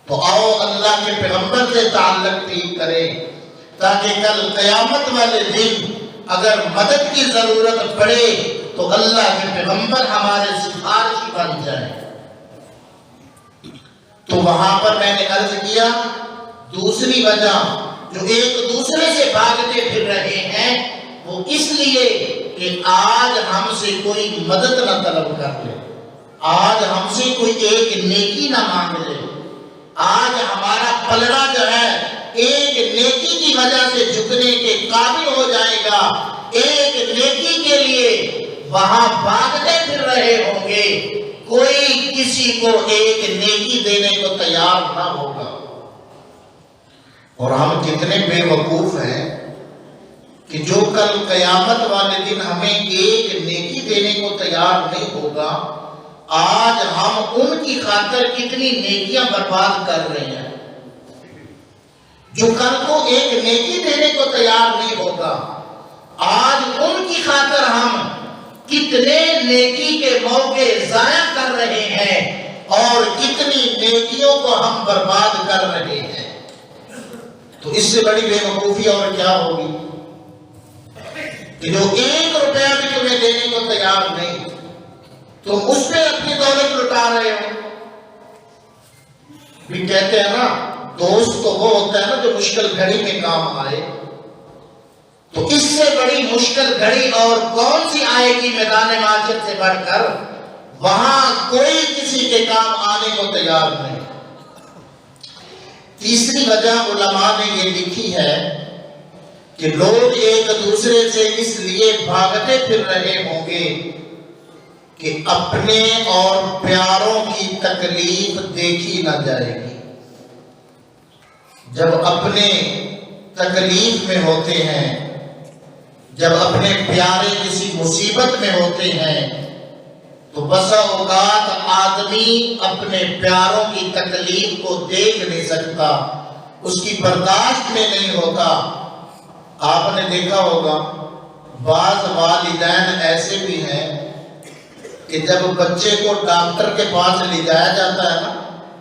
تو آؤ اللہ کے پیغمبر سے تعلق ٹھیک کریں، تاکہ کل قیامت والے دن اگر مدد کی ضرورت پڑے تو اللہ کے پیغمبر ہمارے سفارشی بن جائیں۔ تو وہاں پر میں نے عرض کیا دوسری وجہ جو ایک دوسرے سے بھاگتے پھر رہے ہیں وہ اس لیے کہ آج ہم سے کوئی مدد نہ طلب کر لے، آج ہم سے کوئی ایک نیکی نہ مانگ لے، آج ہمارا پلڑا جو ہے ایک نیکی کی وجہ سے جھکنے کے قابل ہو جائے گا، ایک نیکی کے لیے وہاں بھاگتے پھر رہے ہوں گے، کوئی کسی کو ایک نیکی دینے کو تیار نہ ہوگا۔ اور ہم کتنے بے وقوف ہیں کہ جو کل قیامت والے دن ہمیں ایک نیکی دینے کو تیار نہیں ہوگا، آج ہم ان کی خاطر کتنی نیکیاں برباد کر رہے ہیں۔ جو کل کو ایک نیکی دینے کو تیار نہیں ہوگا، آج ان کی خاطر ہم کتنے نیکی کے موقع ضائع کر رہے ہیں اور کتنی نیکیوں کو ہم برباد کر رہے ہیں۔ تو اس سے بڑی بے وقوفی اور کیا ہوگی کہ جو 1 روپیہ بھی تمہیں دینے کو تیار نہیں، تم اس پہ اپنی دولت لٹا رہے ہو۔ بھی کہتے ہیں نا دوست تو وہ ہوتا ہے نا جو مشکل گھڑی میں کام آئے، تو اس سے بڑی مشکل گھڑی اور کون سی آئے گی میدان معاشر سے بڑھ کر؟ وہاں کوئی کسی کے کام آنے کو تیار نہیں۔ تیسری وجہ علماء نے یہ لکھی ہے کہ لوگ ایک دوسرے سے اس لیے بھاگتے پھر رہے ہوں گے کہ اپنے اور پیاروں کی تکلیف دیکھی نہ جائے گی۔ جب اپنے تکلیف میں ہوتے ہیں، جب اپنے پیارے کسی مصیبت میں ہوتے ہیں، تو بسا اوقات آدمی اپنے پیاروں کی تکلیف کو دیکھ نہیں سکتا، اس کی برداشت میں نہیں ہوتا۔ آپ نے دیکھا ہوگا بعض والدین ایسے بھی ہیں کہ جب بچے کو ڈاکٹر کے پاس لے جایا جاتا ہے نا،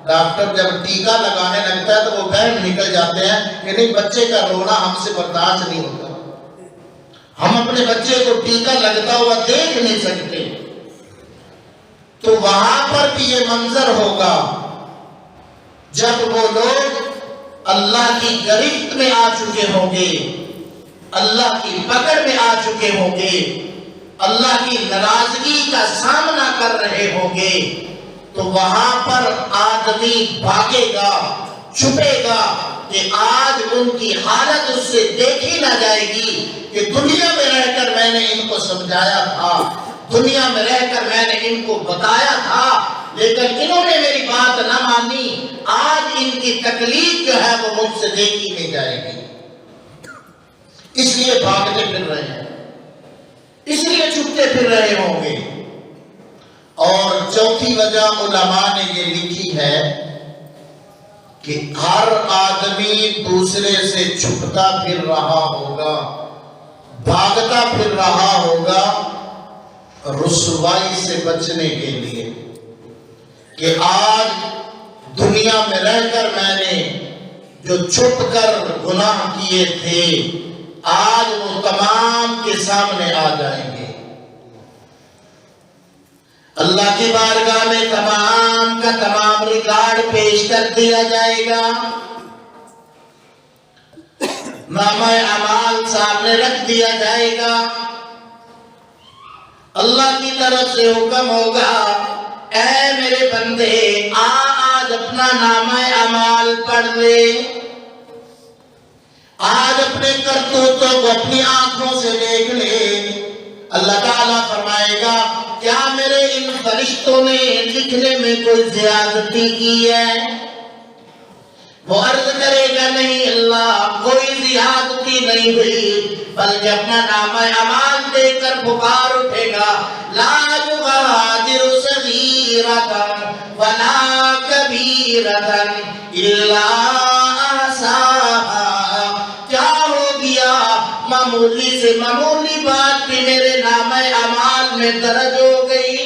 ڈاکٹر جب ٹیکا لگانے لگتا ہے تو وہ بہن نکل جاتے ہیں کہ نہیں بچے کا رونا ہم سے برداشت نہیں ہوتا، ہم اپنے بچے کو ٹیکا لگتا ہوا دیکھ نہیں سکتے۔ تو وہاں پر بھی یہ منظر ہوگا جب وہ لوگ اللہ کی گرفت میں آ چکے ہوں گے، اللہ کی پکڑ میں آ چکے ہوں گے، اللہ کی ناراضگی کا سامنا کر رہے ہوں گے، تو وہاں پر آدمی بھاگے گا، چھپے گا کہ آج ان کی حالت اس سے دیکھی نہ جائے گی کہ دنیا میں رہ کر میں نے ان کو سمجھایا تھا، دنیا میں رہ کر میں نے ان کو بتایا تھا، لیکن انہوں نے میری بات نہ مانی، آج ان کی تکلیف جو ہے وہ مجھ سے دیکھی نہیں جائے گی۔ اس لیے بھاگتے پھر رہے ہیں، اس لیے چھپتے پھر رہے ہوں گے۔ اور چوتھی وجہ علماء نے یہ لکھی ہے کہ ہر آدمی دوسرے سے چھپتا پھر رہا ہوگا، بھاگتا پھر رہا ہوگا رسوائی سے بچنے کے لیے، کہ آج دنیا میں رہ کر میں نے جو چھپ کر گناہ کیے تھے آج وہ تمام کے سامنے آ جائیں گے، اللہ کی بارگاہ میں تمام کا تمام ریکارڈ پیش کر دیا جائے گا، نامہ اعمال سامنے رکھ دیا جائے گا، اللہ کی طرف سے حکم ہوگا اے میرے بندے آج اپنا نامہ اعمال پڑھ لے، آج اپنے کرتوتوں کو اپنی آنکھوں سے دیکھ لے۔ اللہ تعالیٰ فرمائے گا کیا میرے ان فرشتوں نے لکھنے میں کوئی زیادتی کی ہے؟ وہ عرض کرے گا نہیں اللہ کوئی زیادتی نہیں ہوئی، بلکہ اپنا نامہ اعمال دے کر پکار اٹھے گا لا یغادر صغیرۃ ولا کبیرۃ الا احصاها۔ کیا ہو گیا؟ معمولی سے معمولی بات بھی میرے نامہ اعمال میں درج ہو گئی۔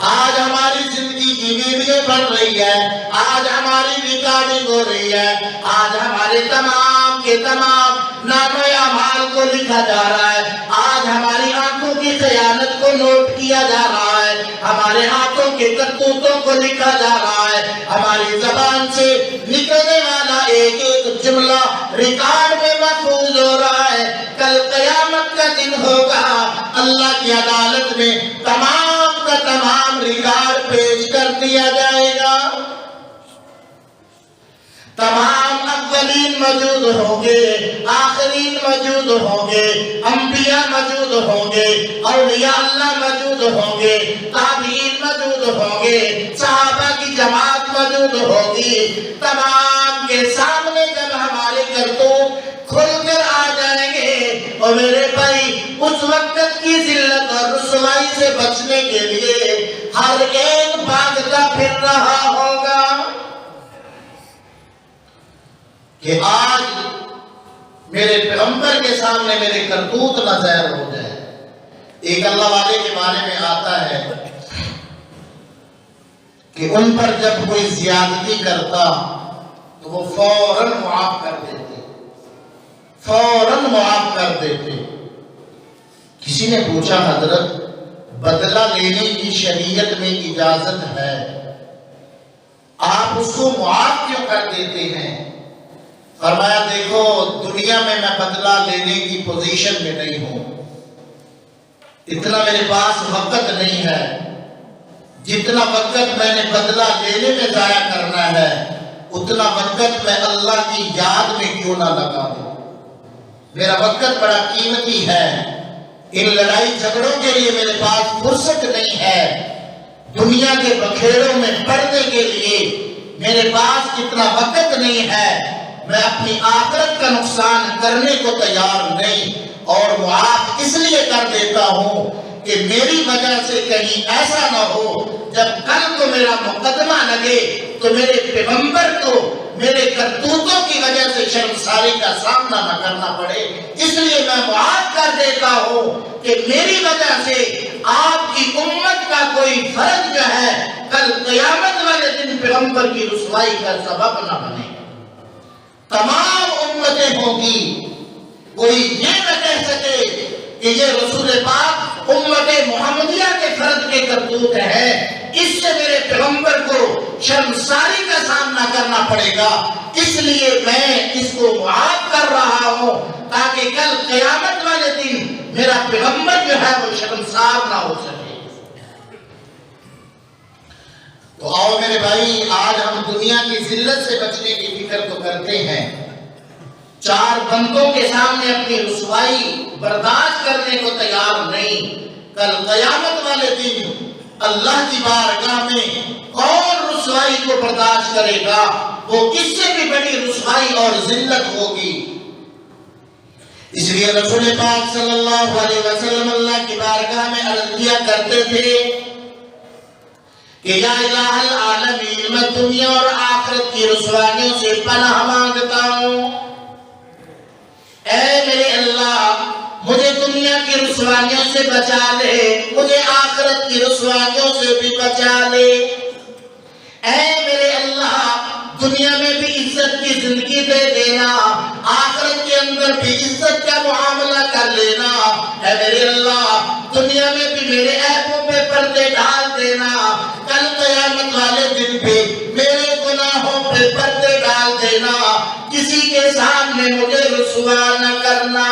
آج ہماری زندگی کی بیویاں بڑھ رہی ہے، آج ہماری ریکارڈنگ ہو رہی ہے، آج ہمارے تمام کے تمام نامہ اعمال کو لکھا جا رہا ہے، آج ہماری آنکھوں کی خیانت کو نوٹ کیا جا رہا ہے، ہمارے ہاتھوں کے کرتوتوں کو لکھا جا رہا ہے، ہماری زبان سے نکلنے والا ایک ایک جملہ ریکارڈ میں محفوظ ہو رہا ہے۔ کل قیامت کا دن ہوگا، اللہ کی عدالت میں تمام کا تمام ریکارڈ پیش کر دیا جائے گا۔ تمام اولین موجود ہوں گے، آخرین موجود ہوں گے، انبیاء موجود ہوں گے، اولیاء اللہ موجود ہوں گے، تابعین موجود ہوں گے، صحابہ کی جماعت موجود ہوگی۔ تمام کے سامنے جب ہمارے کرتوت کھل کر آ جائیں گے، اور میرے بھائی اس وقت کی ذلت اور رسوائی سے بچنے کے لیے ہر ایک بھاگتا پھر رہا ہوگا کہ آج میرے پیغمبر کے سامنے میرے کرتوت نہ ظاہر ہو جائے۔ ایک اللہ والے کے بارے میں آتا ہے کہ ان پر جب کوئی زیادتی کرتا تو وہ فوراً معاف کر دیتے، فوراً معاف کر دیتے۔ کسی نے پوچھا حضرت بدلہ لینے کی شریعت میں اجازت ہے، آپ اس کو معاف کیوں کر دیتے ہیں؟ فرمایا دیکھو دنیا میں بدلہ لینے کی پوزیشن میں نہیں ہوں، اتنا میرے پاس وقت نہیں ہے، جتنا وقت میں نے بدلہ لینے میں ضائع کرنا ہے اتنا وقت میں اللہ کی یاد میں کیوں نہ لگا دوں۔ میرا وقت بڑا قیمتی ہے، ان لڑائی جھگڑوں کے لیے میرے پاس فرصت نہیں ہے، دنیا کے بکھیڑوں میں پڑنے کے لیے میرے پاس اتنا وقت نہیں ہے، میں اپنی آخرت کا نقصان کرنے کو تیار نہیں، اور معاف اس لیے کر دیتا ہوں کہ میری وجہ سے کہیں ایسا نہ ہو جب کل کو میرا مقدمہ لگے تو میرے پیغمبر کو میرے کرتوتوں کی وجہ سے شرمساری کا سامنا نہ کرنا پڑے، اس لیے میں معاف کر دیتا ہوں کہ میری وجہ سے آپ کی امت کا کوئی فرد جو ہے کل قیامت والے دن پیغمبر کی رسوائی کا سبب نہ بنے۔ تمام امتیں ہوں گی، کوئی یہ نہ کہہ سکے کہ یہ رسول پاک امت محمدیہ کے فرد کے کرتوت ہے، اس سے میرے پیغمبر کو شرمساری کا سامنا کرنا پڑے گا، اس لیے میں اس کو معاف کر رہا ہوں تاکہ کل قیامت والے دن میرا پیغمبر جو ہے وہ شرمسار نہ ہو سکے۔ تو آؤ میرے بھائی، آج ہم دنیا کی ذلت سے بچنے کی فکر تو کرتے ہیں، چار بندوں کے سامنے اپنی رسوائی برداشت کرنے کو تیار نہیں، کل قیامت والے دن اللہ کی بارگاہ میں کون رسوائی کو برداشت کرے گا؟ وہ اس سے بھی بڑی رسوائی اور ذلت ہوگی۔ اس لیے رسول پاک صلی اللہ علیہ وسلم اللہ کی بارگاہ میں عرض کیا کرتے تھے کہ یا الہ العالمین، میں دنیا اور آخرت کی رسوائیوں سے پناہ مانگتا ہوں، اے میرے اللہ مجھے دنیا کی رسوائیوں سے بچا لے، مجھے آخرت کی رسوائیوں سے بھی بچا لے۔ اے میرے اللہ دنیا میں بھی عزت کی زندگی دے دینا، آخرت کے اندر بھی عزت کا معاملہ کر لینا۔ اے میرے اللہ دنیا میں بھی میرے عیبوں پہ پردے ڈال دینا، کل قیامت والے دن بھی میرے گناہوں پہ پردے ڈال دینا، کسی کے سامنے مجھے رسوا نہ کرنا۔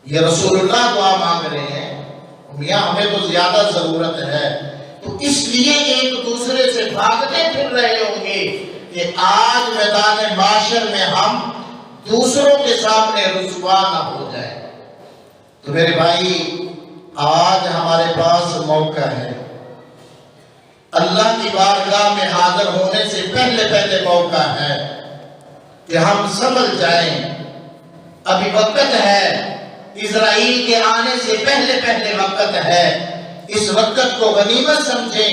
یہ رسول اللہ دعا مانگ رہے ہیں، میاں ہمیں تو زیادہ ضرورت ہے، تو اس لیے ایک دوسرے سے بھاگتے پھر رہے ہوں گے کہ آج میدان معاشر میں ہم دوسروں کے سامنے رسوا نہ ہو جائے۔ تو میرے بھائی آج ہمارے پاس موقع ہے، اللہ کی بارگاہ میں حاضر ہونے سے پہلے موقع ہے کہ ہم سمجھ جائیں، ابھی وقت ہے، اسرائیل کے آنے سے پہلے وقت ہے، اس وقت کو غنیمت سمجھیں،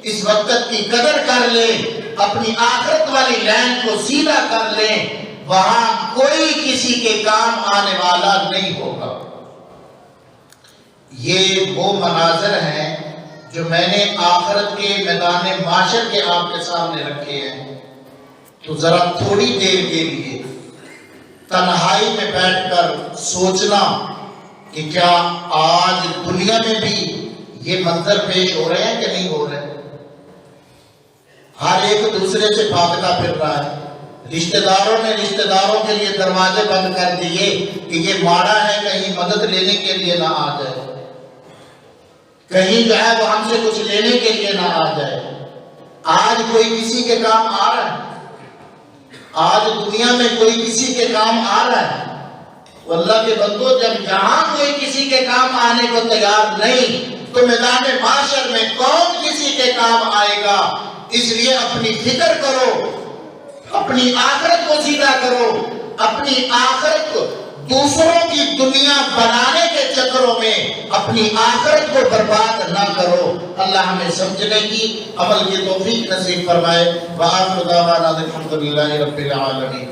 اس وقت کی قدر کر لیں، اپنی آخرت والی لائن کو سیدھا کر لیں، وہاں کوئی کسی کے کام آنے والا نہیں ہوگا۔ یہ وہ مناظر ہیں جو میں نے آخرت کے میدان معاشر کے آپ کے سامنے رکھے ہیں، تو ذرا تھوڑی دیر کے لیے تنہائی میں بیٹھ کر سوچنا کہ کیا آج دنیا میں بھی یہ منظر پیش ہو رہے ہیں کہ نہیں ہو رہے؟ ہر ایک دوسرے سے بھاگتا پھر رہا ہے، رشتہ داروں نے رشتہ داروں کے لیے دروازے بند کر دیے کہ یہ مارا ہے، کہیں مدد لینے کے لیے نہ آ جائے، کہیں جو ہے وہ ہم سے کچھ لینے کے لیے نہ آ جائے۔ آج کوئی کسی کے کام آ رہا ہے؟ آج دنیا میں کوئی کسی کے کام آ رہا ہے؟ اللہ کے بندو، جب یہاں کوئی کسی کے کام آنے کو تیار نہیں تو میدان معاشر میں کون کسی کے کام آئے گا؟ اس لیے اپنی فکر کرو، اپنی آخرت کو سیدھا کرو، اپنی آخرت کو دوسروں کی دنیا بنانے کے چکروں میں اپنی آخرت کو برباد نہ کرو۔ اللہ ہمیں سمجھنے کی، عمل کی توفیق نصیب فرمائے۔ وآخر دعوانا الحمدللہ رب العالمین۔